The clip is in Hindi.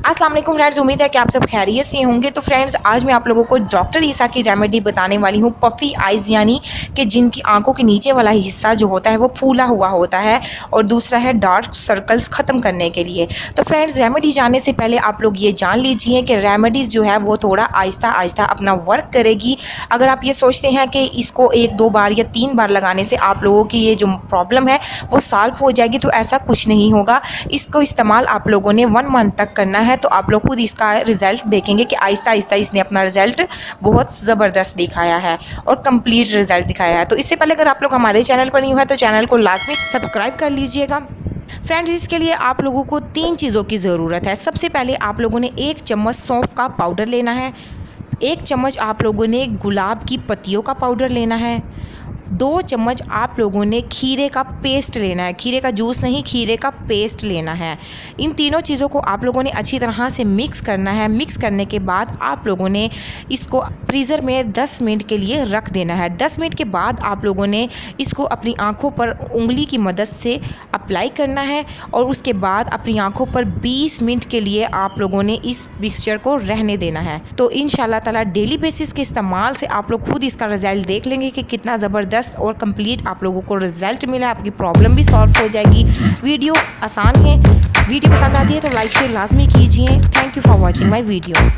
अस्सलाम वालेकुम फ्रेंड्स, उम्मीद है कि आप सब खैरियत से होंगे। तो फ्रेंड्स, आज मैं आप लोगों को डॉक्टर ईसा की रेमेडी बताने वाली हूँ। पफ़ी आइज़ यानी कि जिनकी आंखों के नीचे वाला हिस्सा जो होता है वो फूला हुआ होता है, और दूसरा है डार्क सर्कल्स ख़त्म करने के लिए। तो फ्रेंड्स, रेमेडी जानने से पहले आप लोग ये जान लीजिए कि रेमेडीज़ जो है वो थोड़ा आहिस्ता आहिस्ता अपना वर्क करेगी। अगर आप ये सोचते हैं कि इसको 1-2 बार या 3 बार लगाने से आप लोगों की ये जो प्रॉब्लम है वो सॉल्व हो जाएगी, तो ऐसा कुछ नहीं होगा। इसको इस्तेमाल आप लोगों ने 1 मंथ तक करना है, तो आप लोग खुद इसका रिज़ल्ट देखेंगे कि आहिस्ता आहिस्ता इसने अपना रिज़ल्ट बहुत ज़बरदस्त दिखाया है और कंप्लीट रिज़ल्ट दिखाया है। तो इससे पहले अगर आप लोग हमारे चैनल पर नहीं हुआ तो चैनल को लाजमी सब्सक्राइब कर लीजिएगा। फ्रेंड्स, इसके लिए आप लोगों को 3 चीज़ों की ज़रूरत है। सबसे पहले आप लोगों ने 1 चम्मच सौंफ का पाउडर लेना है, 1 चम्मच आप लोगों ने गुलाब की पत्तियों का पाउडर लेना है, 2 चम्मच आप लोगों ने खीरे का पेस्ट लेना है। खीरे का जूस नहीं, खीरे का पेस्ट लेना है। इन तीनों चीज़ों को आप लोगों ने अच्छी तरह से मिक्स करना है। मिक्स करने के बाद आप लोगों ने इसको फ्रीज़र में 10 मिनट के लिए रख देना है। 10 मिनट के बाद आप लोगों ने इसको अपनी आँखों पर उंगली की मदद से अप्लाई करना है, और उसके बाद अपनी आँखों पर 20 मिनट के लिए आप लोगों ने इस मिक्सचर को रहने देना है। तो इंशाल्लाह ताला डेली बेसिस के इस्तेमाल से आप लोग खुद इसका रिज़ल्ट देख लेंगे कि कितना ज़बरदस्त और कंप्लीट आप लोगों को रिजल्ट मिला। आपकी प्रॉब्लम भी सॉल्व हो जाएगी। वीडियो आसान है। वीडियो पसंद आती है तो लाइक शेयर लाजमी कीजिए। Thank you for watching my video.